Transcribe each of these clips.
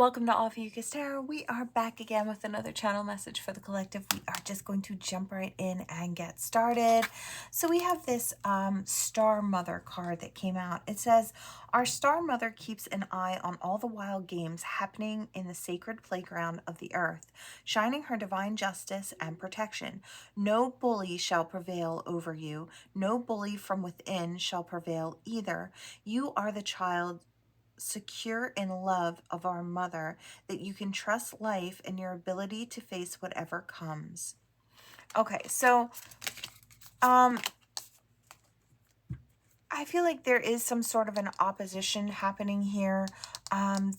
Welcome to Ophiuchus Tarot. We are back again with another channel message for the collective. We are just going to jump right in and get started. So we have this Star Mother card that came out. It says, our Star Mother keeps an eye on all the wild games happening in the sacred playground of the earth, shining her divine justice and protection. No bully shall prevail over you. No bully from within shall prevail either. You are the child secure in love of our mother, that you can trust life and your ability to face whatever comes. Okay, so I feel like there is some sort of an opposition happening here.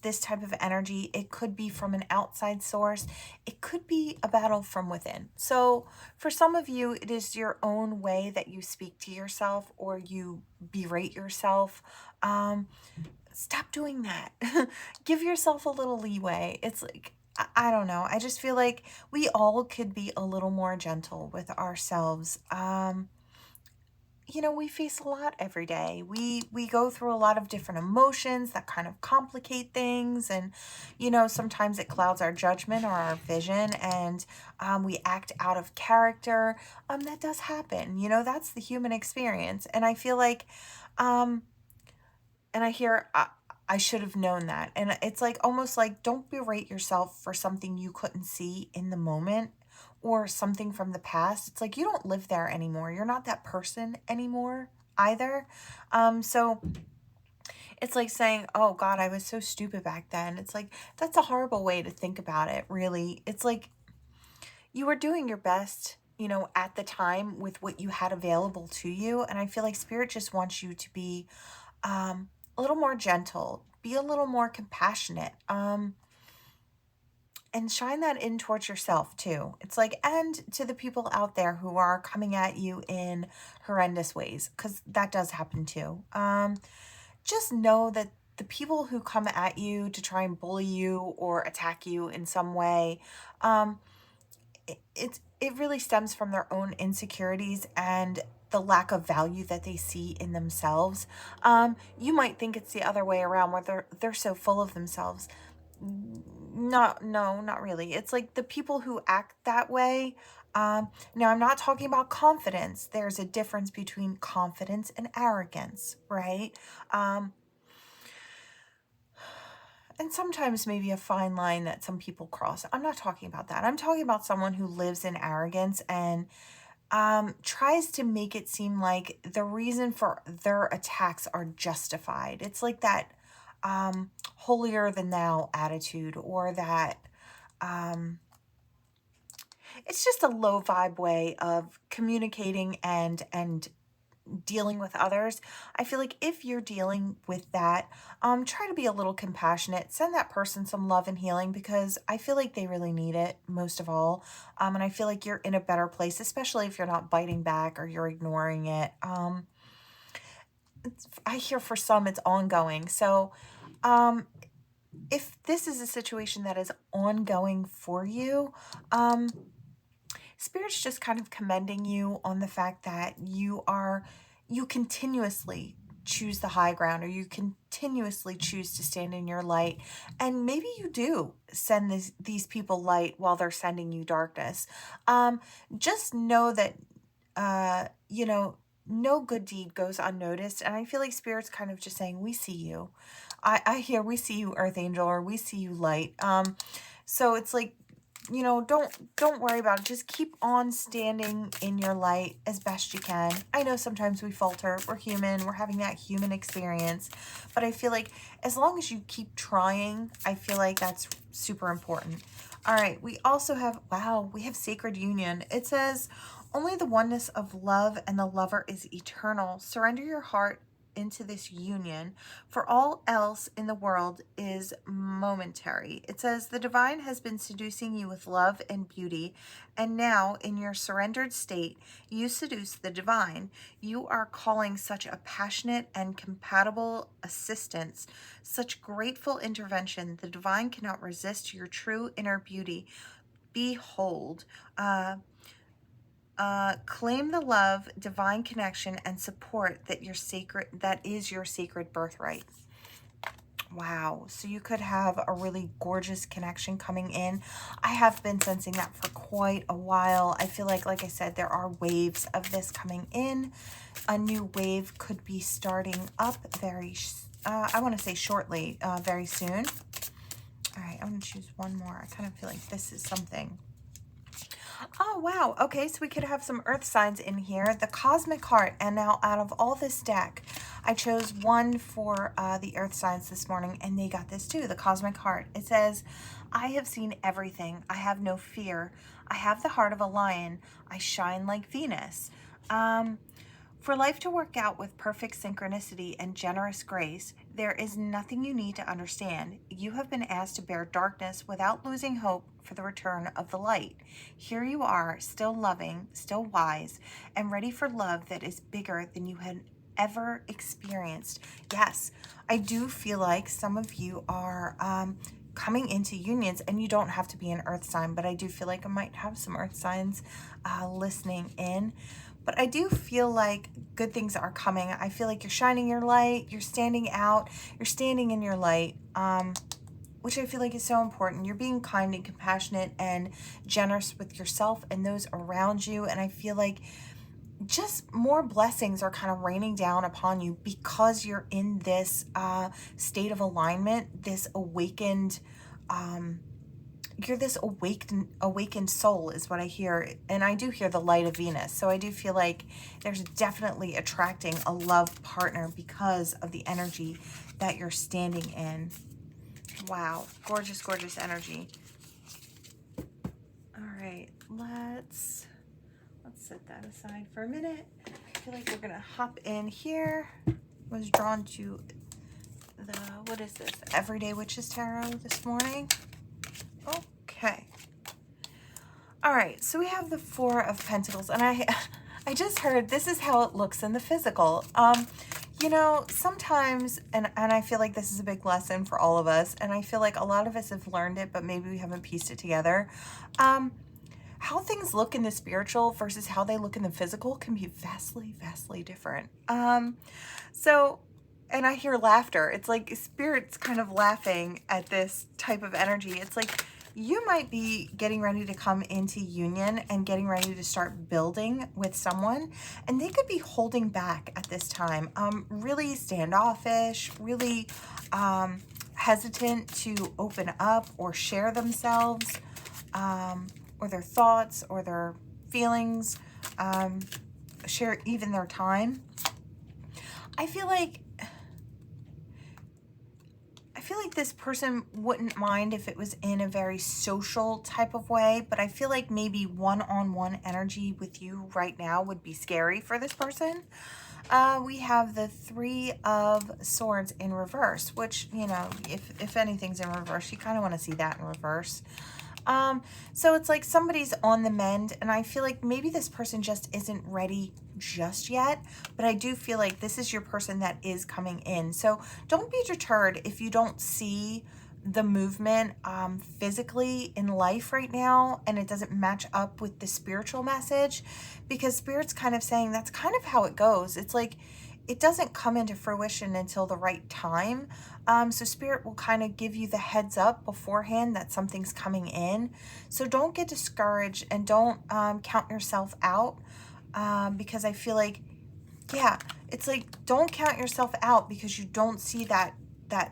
This type of energy, it could be from an outside source. It could be a battle from within. So for some of you, it is your own way that you speak to yourself or you berate yourself. Stop doing that. Give yourself a little leeway. It's like, I don't know. I just feel like we all could be a little more gentle with ourselves. You know, we face a lot every day. We go through a lot of different emotions that kind of complicate things, and you know, sometimes it clouds our judgment or our vision, and we act out of character. That does happen. You know, that's the human experience, and I feel like and I hear, I should have known that. And it's like almost like, don't berate yourself for something you couldn't see in the moment or something from the past. It's like you don't live there anymore. You're not that person anymore either. So it's like saying, oh God, I was so stupid back then. It's like, that's a horrible way to think about it, really. It's like you were doing your best, you know, at the time with what you had available to you. And I feel like Spirit just wants you to be a little more gentle, be a little more compassionate, and shine that in towards yourself too. It's like, and to the people out there who are coming at you in horrendous ways, because that does happen too. Just know that the people who come at you to try and bully you or attack you in some way, it really stems from their own insecurities and the lack of value that they see in themselves. You might think it's the other way around, where they're so full of themselves. No, not really. It's like the people who act that way. Now, I'm not talking about confidence. There's a difference between confidence and arrogance, right? And sometimes maybe a fine line that some people cross. I'm not talking about that. I'm talking about someone who lives in arrogance and tries to make it seem like the reason for their attacks are justified. It's like that holier than thou attitude, or that it's just a low vibe way of communicating and dealing with others. I feel like if you're dealing with that, try to be a little compassionate. Send that person some love and healing, because I feel like they really need it most of all. And I feel like you're in a better place, especially if you're not biting back or you're ignoring it. I hear for some it's ongoing. So if this is a situation that is ongoing for you, Spirit's just kind of commending you on the fact that you continuously choose the high ground, or you continuously choose to stand in your light. And maybe you do send these people light while they're sending you darkness. Just know that, you know, no good deed goes unnoticed. And I feel like Spirit's kind of just saying, we see you. I hear, we see you, Earth Angel, or we see you, light. So it's like, you know, don't worry about it. Just keep on standing in your light as best you can. I know sometimes we falter. We're human. We're having that human experience. But I feel like as long as you keep trying, I feel like that's super important. All right. We also have, wow, we have Sacred Union. It says, only the oneness of love and the lover is eternal. Surrender your heart into this union, for all else in the world is momentary. It says, the divine has been seducing you with love and beauty, and now in your surrendered state, you seduce the divine. You are calling such a passionate and compatible assistance, such grateful intervention. The divine cannot resist your true inner beauty. Behold, claim the love, divine connection, and support that is your sacred birthright. Wow. So you could have a really gorgeous connection coming in. I have been sensing that for quite a while. I feel like I said, there are waves of this coming in. A new wave could be starting up very, I want to say shortly, very soon. All right, I'm going to choose one more. I kind of feel like this is something. Oh, wow. Okay, so we could have some earth signs in here. The Cosmic Heart. And now out of all this deck, I chose one for the earth signs this morning, and they got this too, the Cosmic Heart. It says, I have seen everything. I have no fear. I have the heart of a lion. I shine like Venus. For life to work out with perfect synchronicity and generous grace, there is nothing you need to understand. You have been asked to bear darkness without losing hope for the return of the light. Here you are, still loving, still wise, and ready for love that is bigger than you had ever experienced. Yes, I do feel like some of you are coming into unions, and you don't have to be an earth sign, but I do feel like I might have some earth signs listening in. But I do feel like good things are coming. I feel like you're shining your light, you're standing out, you're standing in your light, which I feel like is so important. You're being kind and compassionate and generous with yourself and those around you. And I feel like just more blessings are kind of raining down upon you because you're in this state of alignment, this awakened, you're this awakened soul is what I hear. And I do hear the light of Venus. So I do feel like there's definitely attracting a love partner because of the energy that you're standing in. Wow. Gorgeous, gorgeous energy. All right. Let's set that aside for a minute. I feel like we're going to hop in here. I was drawn to the, what is this? Everyday Witches Tarot this morning. Okay. All right, so we have the Four of Pentacles, and I just heard this is how it looks in the physical. You know, sometimes, and I feel like this is a big lesson for all of us, and I feel like a lot of us have learned it, but maybe we haven't pieced it together. How things look in the spiritual versus how they look in the physical can be vastly, vastly different. So, and I hear laughter. It's like spirit's kind of laughing at this type of energy. It's like you might be getting ready to come into union and getting ready to start building with someone, and they could be holding back at this time, really standoffish, really hesitant to open up or share themselves, or their thoughts or their feelings, share even their time. I feel like this person wouldn't mind if it was in a very social type of way, but I feel like maybe one-on-one energy with you right now would be scary for this person. We have the Three of Swords in reverse, which, you know, if anything's in reverse, you kind of want to see that in reverse. So it's like somebody's on the mend, and I feel like maybe this person just isn't ready just yet, but I do feel like this is your person that is coming in. So don't be deterred if you don't see the movement physically in life right now, and it doesn't match up with the spiritual message, because spirit's kind of saying that's kind of how it goes. It's like it doesn't come into fruition until the right time. So spirit will kind of give you the heads up beforehand that something's coming in. So don't get discouraged, and don't count yourself out, because I feel like, yeah, it's like don't count yourself out because you don't see that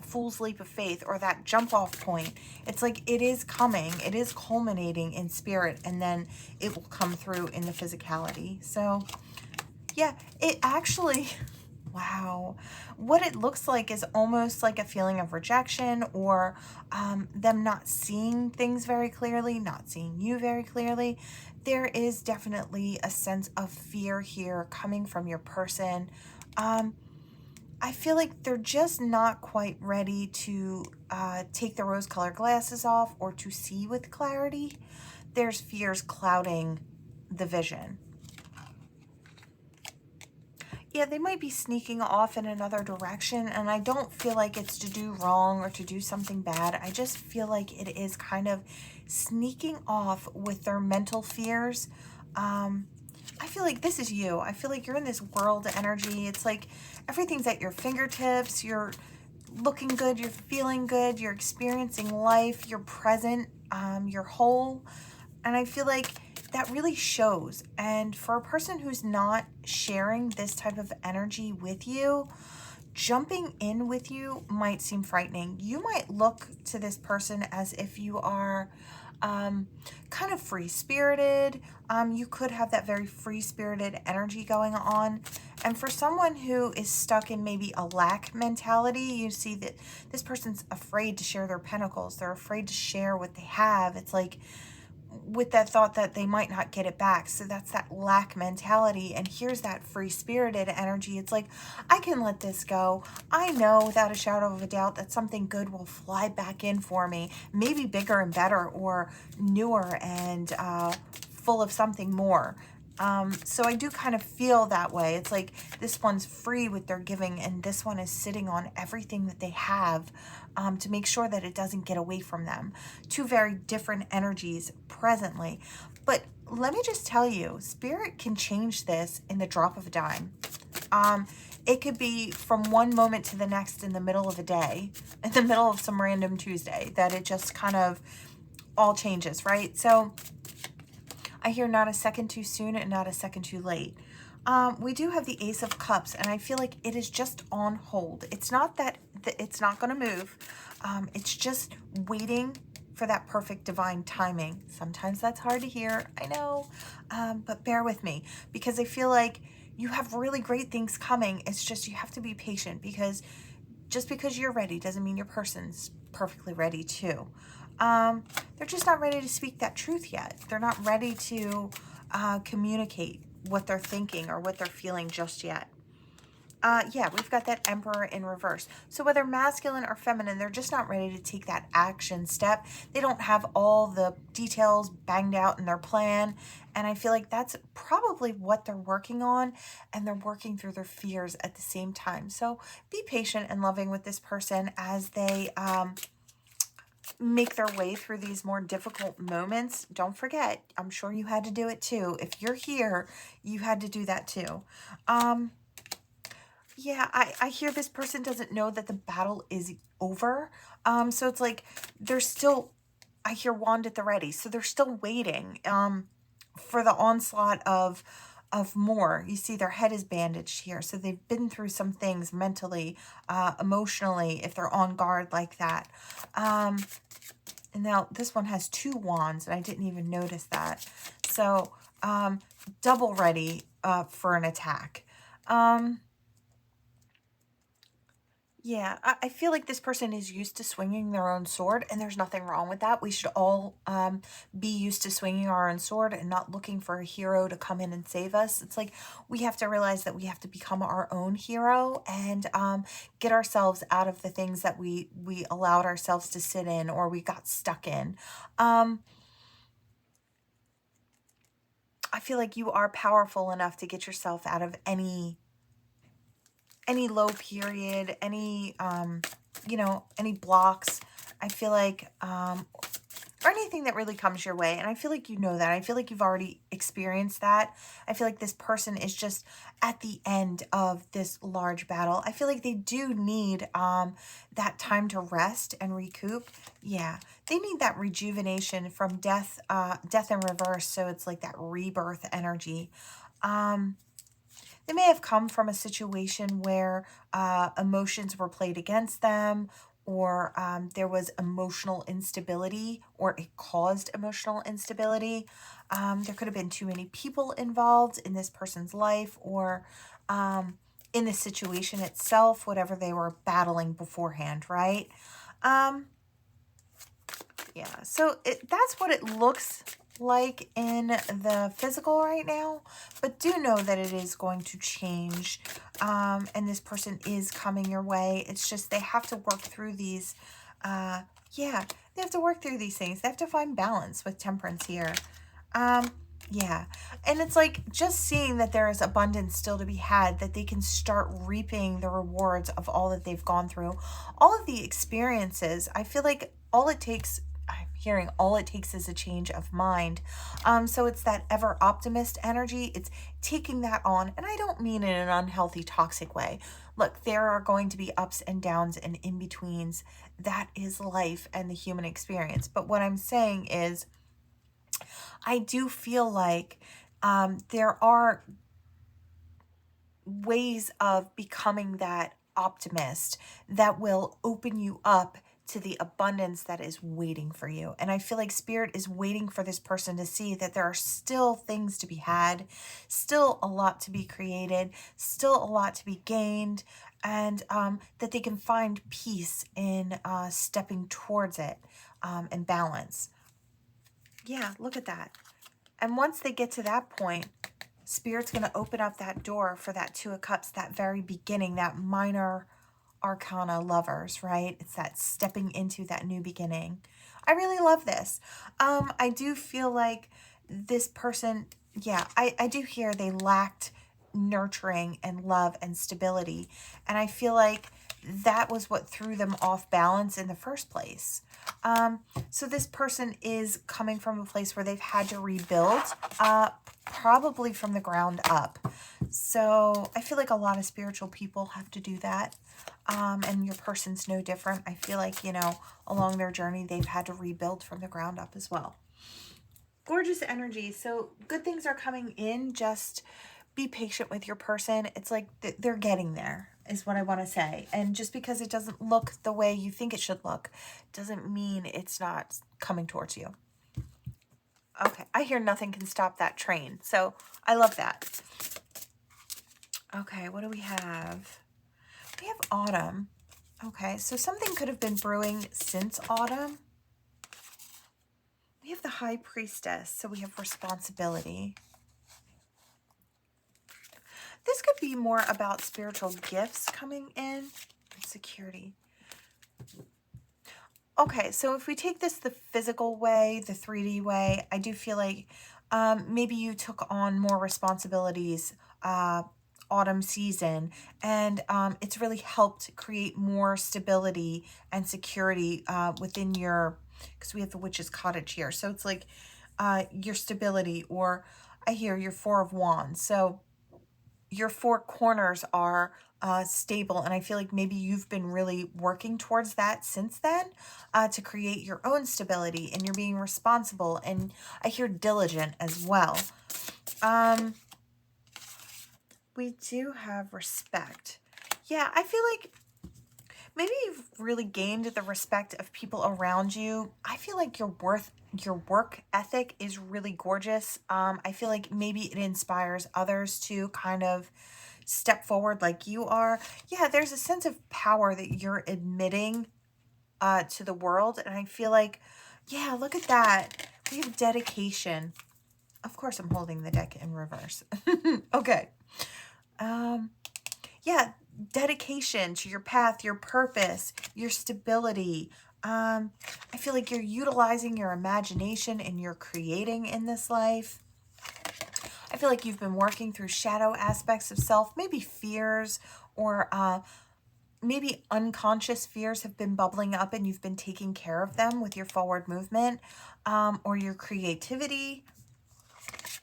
fool's leap of faith or that jump off point. It's like it is coming, it is culminating in spirit, and then it will come through in the physicality. So yeah, it actually, wow, what it looks like is almost like a feeling of rejection, or them not seeing things very clearly, not seeing you very clearly. There is definitely a sense of fear here coming from your person. I feel like they're just not quite ready to take the rose-colored glasses off or to see with clarity. There's fears clouding the vision. Yeah, they might be sneaking off in another direction, and I don't feel like it's to do wrong or to do something bad. I just feel like it is kind of sneaking off with their mental fears. I feel like this is you. I feel like you're in this world energy. It's like everything's at your fingertips. You're looking good, you're feeling good, you're experiencing life, you're present, you're whole. And I feel like that really shows. And for a person who's not sharing this type of energy with you, jumping in with you might seem frightening. You might look to this person as if you are kind of free-spirited. You could have that very free-spirited energy going on. And for someone who is stuck in maybe a lack mentality, you see that this person's afraid to share their pentacles. They're afraid to share what they have. It's like with that thought that they might not get it back. So that's that lack mentality. And here's that free-spirited energy. It's like, I can let this go. I know without a shadow of a doubt that something good will fly back in for me, maybe bigger and better or newer and full of something more. So I do kind of feel that way. It's like this one's free with their giving and this one is sitting on everything that they have to make sure that it doesn't get away from them. Two very different energies presently. But let me just tell you, Spirit can change this in the drop of a dime. It could be from one moment to the next in the middle of a day, in the middle of some random Tuesday, that it just kind of all changes, right? So I hear not a second too soon and not a second too late. We do have the Ace of Cups, and I feel like it is just on hold. It's not that it's not going to move. It's just waiting for that perfect divine timing. Sometimes that's hard to hear, I know, but bear with me because I feel like you have really great things coming. It's just you have to be patient because just because you're ready doesn't mean your person's perfectly ready too. They're just not ready to speak that truth yet. They're not ready to communicate what they're thinking or what they're feeling just yet. Yeah, we've got that Emperor in reverse. So whether masculine or feminine, they're just not ready to take that action step. They don't have all the details banged out in their plan. And I feel like that's probably what they're working on. And they're working through their fears at the same time. So be patient and loving with this person as they make their way through these more difficult moments. Don't forget, I'm sure you had to do it too. If you're here, you had to do that too. Yeah, I hear this person doesn't know that the battle is over. So it's like they're still, I hear wand at the ready. So they're still waiting for the onslaught of more. You see their head is bandaged here. So they've been through some things mentally, emotionally, if they're on guard like that. And now this one has 2 wands and I didn't even notice that. So double ready for an attack. Yeah, I feel like this person is used to swinging their own sword, and there's nothing wrong with that. We should all be used to swinging our own sword and not looking for a hero to come in and save us. It's like we have to realize that we have to become our own hero and get ourselves out of the things that we allowed ourselves to sit in or we got stuck in. I feel like you are powerful enough to get yourself out of any low period, any, you know, any blocks. I feel like, or anything that really comes your way. And I feel like you know that. I feel like you've already experienced that. I feel like this person is just at the end of this large battle. I feel like they do need that time to rest and recoup. Yeah, they need that rejuvenation from death in reverse. So it's like that rebirth energy. They may have come from a situation where emotions were played against them or there was emotional instability or it caused emotional instability. There could have been too many people involved in this person's life or in the situation itself, whatever they were battling beforehand, right? Yeah, so that's what it looks like in the physical right now, but do know that it is going to change, and this person is coming your way. It's just they have to work through these, yeah, they have to work through these things. They have to find balance with Temperance here. Yeah, and it's like just seeing that there is abundance still to be had, that they can start reaping the rewards of all that they've gone through, all of the experiences. I feel like all it takes, hearing. All it takes is a change of mind. So it's that ever optimist energy. It's taking that on. And I don't mean in an unhealthy, toxic way. Look, there are going to be ups and downs and in-betweens. That is life and the human experience. But what I'm saying is, I do feel like there are ways of becoming that optimist that will open you up to the abundance that is waiting for you. And I feel like Spirit is waiting for this person to see that there are still things to be had, still a lot to be created, still a lot to be gained, and that they can find peace in stepping towards it and balance. Yeah, look at that. And once they get to that point, Spirit's going to open up that door for that Two of Cups, that very beginning, that minor arcana lovers, right? It's that stepping into that new beginning. I really love this. I do feel like this person, yeah, I do hear they lacked nurturing and love and stability. And I feel like that was what threw them off balance in the first place. So this person is coming from a place where they've had to rebuild, probably from the ground up. So I feel like a lot of spiritual people have to do that. And your person's no different. I feel like, you know, along their journey, they've had to rebuild from the ground up as well. Gorgeous energy. So good things are coming in. Just be patient with your person. It's like they're getting there, is what I want to say. And just because it doesn't look the way you think it should look doesn't mean it's not coming towards you. Okay, I hear nothing can stop that train. So I love that. Okay, what do we have? We have autumn. Okay, so something could have been brewing since autumn. We have the High Priestess, so we have responsibility. This could be more about spiritual gifts coming in. Security. Okay, so if we take this the physical way, the 3D way, I do feel like maybe you took on more responsibilities autumn season, and it's really helped create more stability and security within your, because we have the Witch's Cottage here. So it's like your stability, or I hear your Four of Wands. So your four corners are stable, and I feel like maybe you've been really working towards that since then to create your own stability, and you're being responsible, and I hear diligent as well. We do have respect. Yeah, I feel like maybe you've really gained the respect of people around you. I feel like your work ethic is really gorgeous. I feel like maybe it inspires others to kind of step forward like you are. Yeah, there's a sense of power that you're admitting to the world. And I feel like, yeah, look at that. We have dedication. Of course, I'm holding the deck in reverse. Okay. Yeah, dedication to your path, your purpose, your stability. I feel like you're utilizing your imagination and you're creating in this life. I feel like you've been working through shadow aspects of self, maybe fears, or maybe unconscious fears have been bubbling up and you've been taking care of them with your forward movement, or your creativity.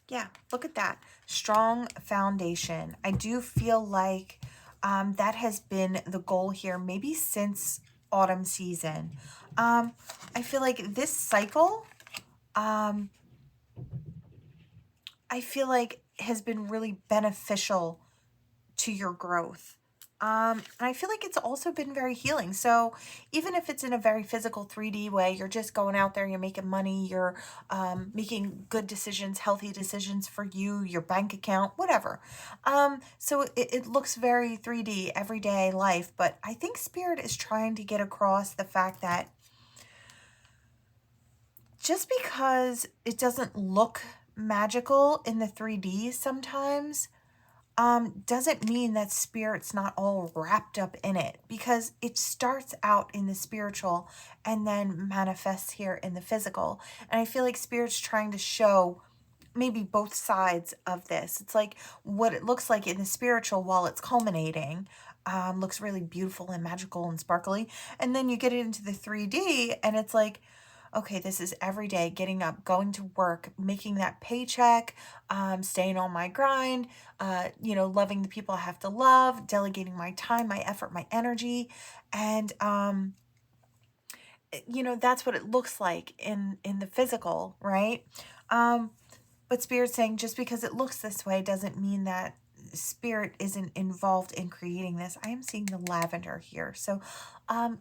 Yeah, look at that. Strong foundation. I do feel like that has been the goal here, maybe since autumn season. I feel like this cycle, I feel like has been really beneficial to your growth. And I feel like it's also been very healing. So even if it's in a very physical 3D way, you're just going out there, you're making money, you're making good decisions, healthy decisions for you, your bank account, whatever. So it looks very 3D, everyday life. But I think Spirit is trying to get across the fact that just because it doesn't look magical in the 3D sometimes, doesn't mean that Spirit's not all wrapped up in it, because it starts out in the spiritual and then manifests here in the physical. And I feel like Spirit's trying to show maybe both sides of this. It's like what it looks like in the spiritual while it's culminating looks really beautiful and magical and sparkly. And then you get it into the 3D and it's like, okay, this is every day, getting up, going to work, making that paycheck, staying on my grind, loving the people I have to love, delegating my time, my effort, my energy. And, that's what it looks like in the physical, right? Um, but Spirit's saying just because it looks this way doesn't mean that Spirit isn't involved in creating this. I am seeing the lavender here. So um,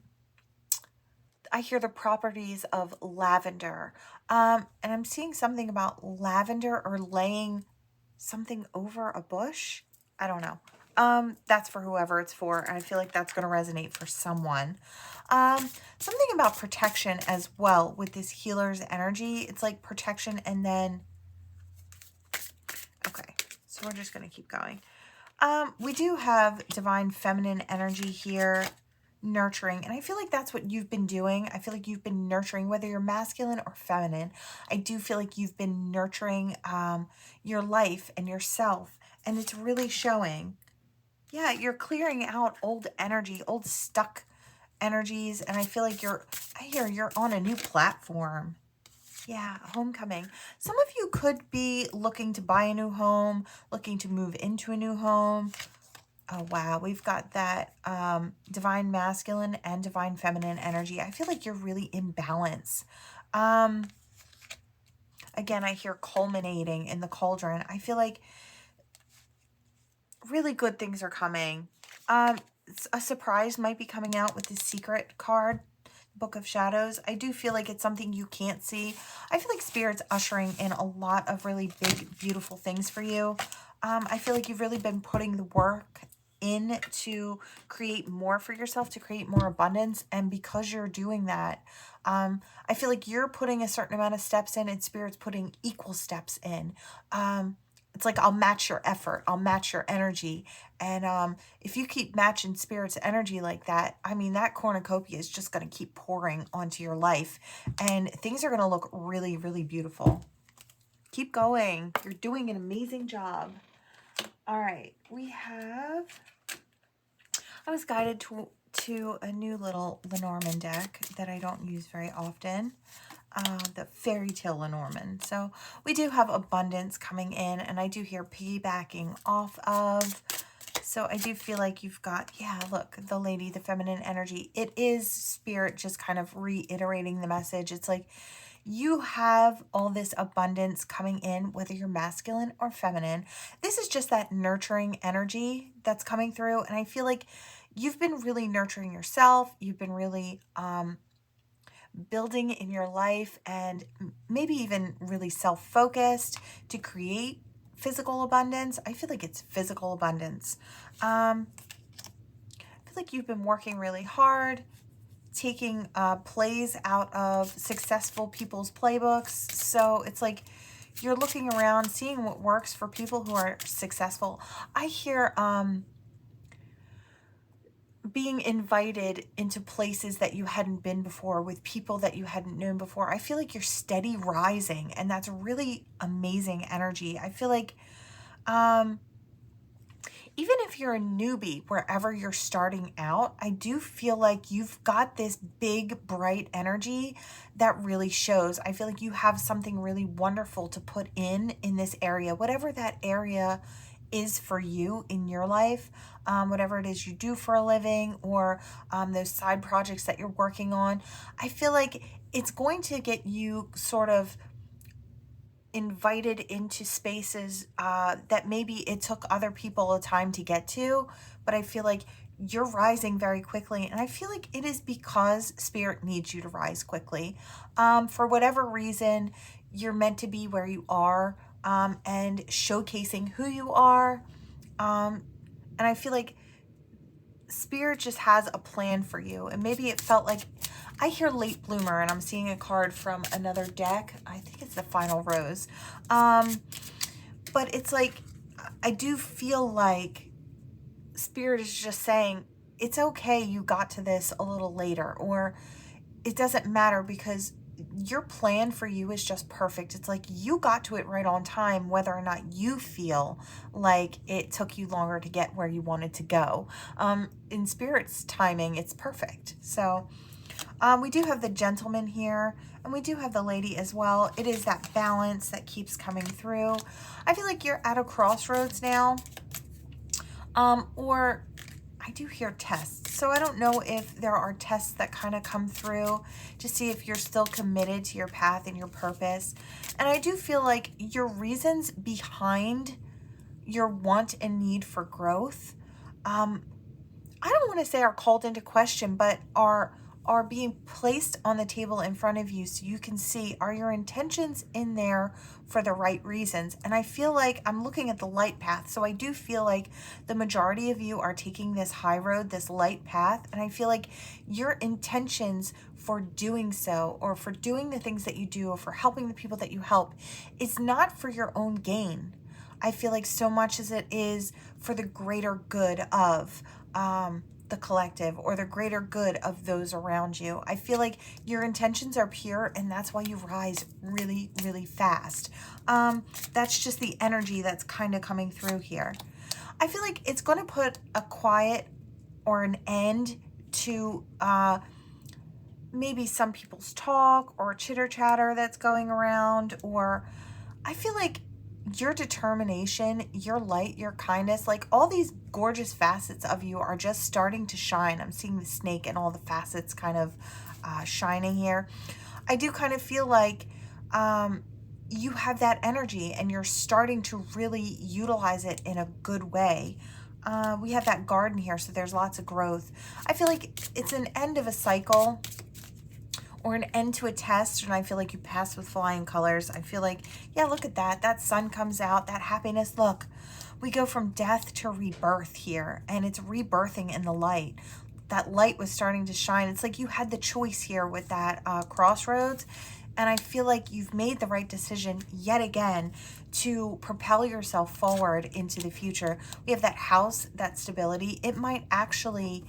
I hear the properties of lavender. And I'm seeing something about lavender or laying something over a bush. I don't know. That's for whoever it's for. And I feel like that's going to resonate for someone. Something about protection as well with this healer's energy. It's like protection and then, okay, so we're just going to keep going. We do have divine feminine energy here, nurturing, and I feel like that's what you've been doing. I feel like you've been nurturing, whether you're masculine or feminine. I do feel like you've been nurturing your life and yourself, and it's really showing. Yeah, you're clearing out old energy, old stuck energies, and I feel like I hear you're on a new platform. Yeah, homecoming. Some of you could be looking to buy a new home, looking to move into a new home. Oh, wow. We've got that divine masculine and divine feminine energy. I feel like you're really in balance. Again, I hear culminating in the cauldron. I feel like really good things are coming. A surprise might be coming out with the secret card, Book of Shadows. I do feel like it's something you can't see. I feel like Spirit's ushering in a lot of really big, beautiful things for you. I feel like you've really been putting the work in to create more for yourself, to create more abundance. And because you're doing that, I feel like you're putting a certain amount of steps in and Spirit's putting equal steps in. It's like, I'll match your effort. I'll match your energy. And if you keep matching Spirit's energy like that, I mean, that cornucopia is just going to keep pouring onto your life. And things are going to look really, really beautiful. Keep going. You're doing an amazing job. All right. I was guided to a new little Lenormand deck that I don't use very often. The Fairy Tale Lenormand. So we do have abundance coming in, and I do hear piggybacking off of. So I do feel like you've got, yeah, look, the lady, the feminine energy. It is Spirit just kind of reiterating the message. It's like you have all this abundance coming in, whether you're masculine or feminine. This is just that nurturing energy that's coming through. And I feel like you've been really nurturing yourself. You've been really building in your life and maybe even really self-focused to create physical abundance. I feel like it's physical abundance. I feel like you've been working really hard, taking plays out of successful people's playbooks. So it's like you're looking around, seeing what works for people who are successful. I hear being invited into places that you hadn't been before with people that you hadn't known before. I feel like you're steady rising, and that's really amazing energy. I feel like even if you're a newbie, wherever you're starting out, I do feel like you've got this big, bright energy that really shows. I feel like you have something really wonderful to put in this area, whatever that area is for you in your life, whatever it is you do for a living, or those side projects that you're working on. I feel like it's going to get you sort of invited into spaces that maybe it took other people a time to get to, but I feel like you're rising very quickly, and I feel like it is because Spirit needs you to rise quickly. For whatever reason, you're meant to be where you are, and showcasing who you are. And I feel like Spirit just has a plan for you, and maybe it felt like, I hear late bloomer, and I'm seeing a card from another deck. I think it's the Final Rose. But it's like, I do feel like Spirit is just saying, it's okay you got to this a little later, or it doesn't matter because your plan for you is just perfect. It's like you got to it right on time, whether or not you feel like it took you longer to get where you wanted to go. In Spirit's timing, it's perfect. So We do have the gentleman here, and we do have the lady as well. It is that balance that keeps coming through. I feel like you're at a crossroads now, or I do hear tests. So I don't know if there are tests that kind of come through to see if you're still committed to your path and your purpose. And I do feel like your reasons behind your want and need for growth, I don't want to say are called into question, but are being placed on the table in front of you so you can see, are your intentions in there for the right reasons? And I feel like I'm looking at the light path. So I do feel like the majority of you are taking this high road, this light path. And I feel like your intentions for doing so, or for doing the things that you do, or for helping the people that you help, is not for your own gain. I feel like so much as it is for the greater good of the collective, or the greater good of those around you. I feel like your intentions are pure, and that's why you rise really, really fast. That's just the energy that's kind of coming through here. I feel like it's going to put a quiet or an end to maybe some people's talk or chitter chatter that's going around, or I feel like your determination, your light, your kindness, like all these gorgeous facets of you are just starting to shine. I'm seeing the snake and all the facets kind of shining here. I do kind of feel like you have that energy and you're starting to really utilize it in a good way. We have that garden here, so there's lots of growth. I feel like it's an end of a cycle, or an end to a test, and I feel like you pass with flying colors. I feel like, yeah, look at that. That sun comes out, that happiness. Look, we go from death to rebirth here, and it's rebirthing in the light. That light was starting to shine. It's like you had the choice here with that crossroads, and I feel like you've made the right decision yet again to propel yourself forward into the future. We have that house, that stability. It might actually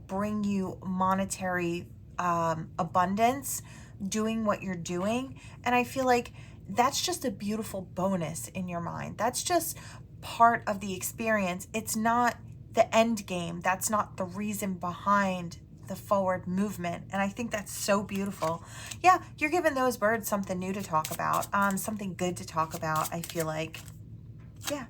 bring you monetary abundance doing what you're doing. And I feel like that's just a beautiful bonus in your mind. That's just part of the experience. It's not the end game. That's not the reason behind the forward movement. And I think that's so beautiful. Yeah, you're giving those birds something new to talk about, something good to talk about, I feel like. Yeah.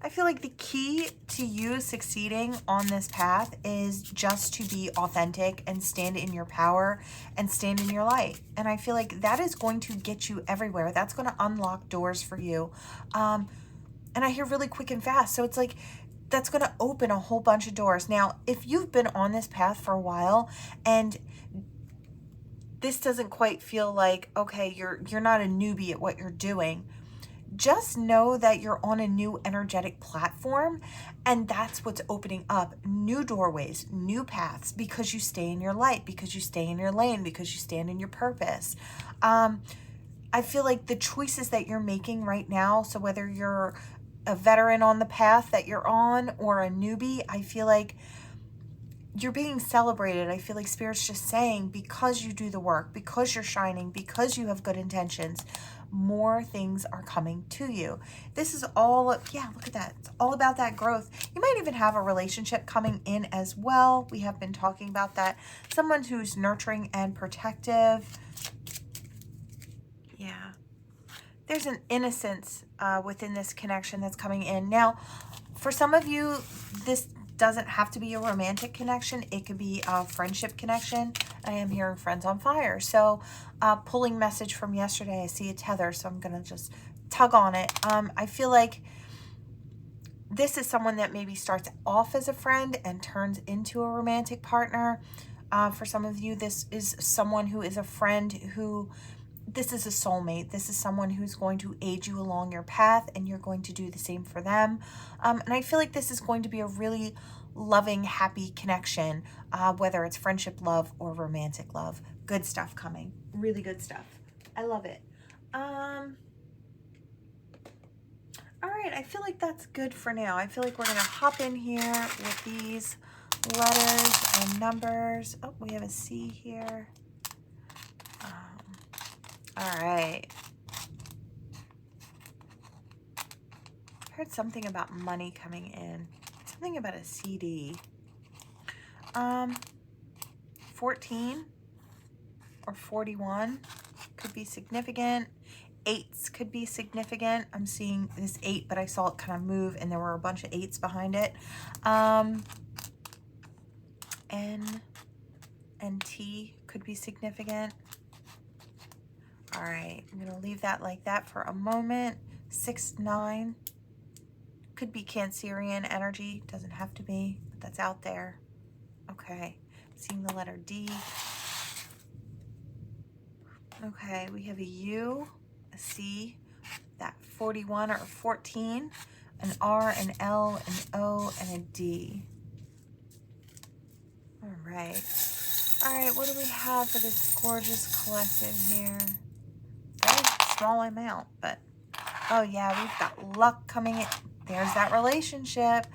I feel like the key to you succeeding on this path is just to be authentic and stand in your power and stand in your light. And I feel like that is going to get you everywhere. That's going to unlock doors for you. And I hear really quick and fast. So it's like, that's going to open a whole bunch of doors. Now, if you've been on this path for a while and this doesn't quite feel like, okay, you're not a newbie at what you're doing, just know that you're on a new energetic platform, and that's what's opening up new doorways, new paths, because you stay in your light, because you stay in your lane, because you stand in your purpose. I feel like the choices that you're making right now, so whether you're a veteran on the path that you're on or a newbie, I feel like you're being celebrated. I feel like Spirit's just saying, because you do the work, because you're shining, because you have good intentions, more things are coming to you. This is all, yeah, look at that. It's all about that growth. You might even have a relationship coming in as well. We have been talking about that. Someone who's nurturing and protective. Yeah. There's an innocence within this connection that's coming in. Now, for some of you, this doesn't have to be a romantic connection. It could be a friendship connection. I am hearing friends on fire. So pulling message from yesterday, I see a tether, so I'm going to just tug on it. I feel like this is someone that maybe starts off as a friend and turns into a romantic partner. For some of you, this is someone who is a friend who, this is a soulmate. This is someone who's going to aid you along your path, and you're going to do the same for them. And I feel like this is going to be a really loving, happy connection, whether it's friendship love or romantic love. Good stuff coming. Really good stuff. I love it. All right, I feel like that's good for now. I feel like we're going to hop in here with these letters and numbers. Oh, we have a C here. All right. I heard something about money coming in. Something about a CD. 14 or 41 could be significant. 8s could be significant. I'm seeing this 8, but I saw it kind of move and there were a bunch of 8s behind it. N and T could be significant. All right, I'm going to leave that like that for a moment. 6, 9 could be Cancerian energy. Doesn't have to be, but that's out there. Okay, seeing the letter D. Okay, we have a U, a C, that 41 or 14, an R, an L, an O, and a D. All right. All right, what do we have for this gorgeous collective here? Very small amount, but oh yeah, we've got luck coming in. There's that relationship,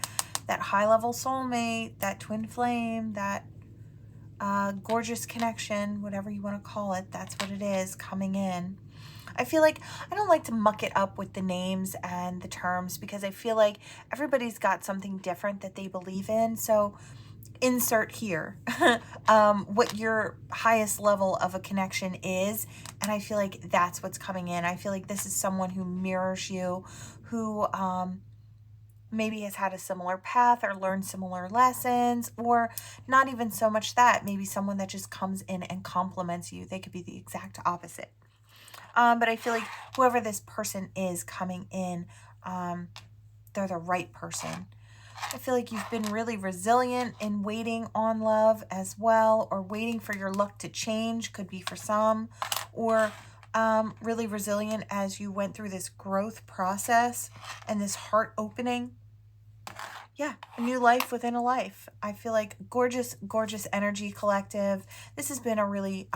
that high-level soulmate, that twin flame, that gorgeous connection, whatever you want to call it. That's what it is coming in. I feel like I don't like to muck it up with the names and the terms because I feel like everybody's got something different that they believe in. So insert here what your highest level of a connection is, and I feel like that's what's coming in. I feel like this is someone who mirrors you, who maybe has had a similar path or learned similar lessons, or not even so much that, maybe someone that just comes in and compliments you. They could be the exact opposite. But I feel like whoever this person is coming in, they're the right person. I feel like you've been really resilient in waiting on love as well, or waiting for your luck to change, could be for some, or really resilient as you went through this growth process and this heart opening. Yeah, a new life within a life. I feel like gorgeous, gorgeous energy collective. This has been a really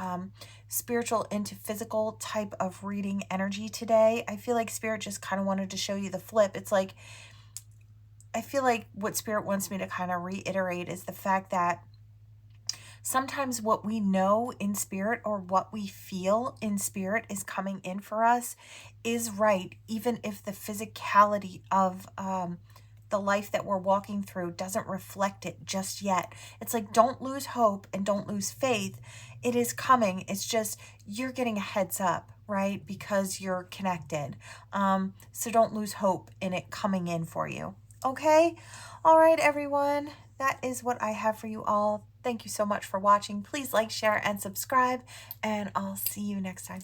spiritual into physical type of reading energy today. I feel like Spirit just kind of wanted to show you the flip. It's like, I feel like what Spirit wants me to kind of reiterate is the fact that sometimes what we know in Spirit or what we feel in Spirit is coming in for us is right, even if the physicality of the life that we're walking through doesn't reflect it just yet. It's like, don't lose hope and don't lose faith. It is coming. It's just you're getting a heads up, right? Because you're connected. So don't lose hope in it coming in for you. Okay? All right, everyone. That is what I have for you all. Thank you so much for watching. Please like, share, and subscribe, and I'll see you next time.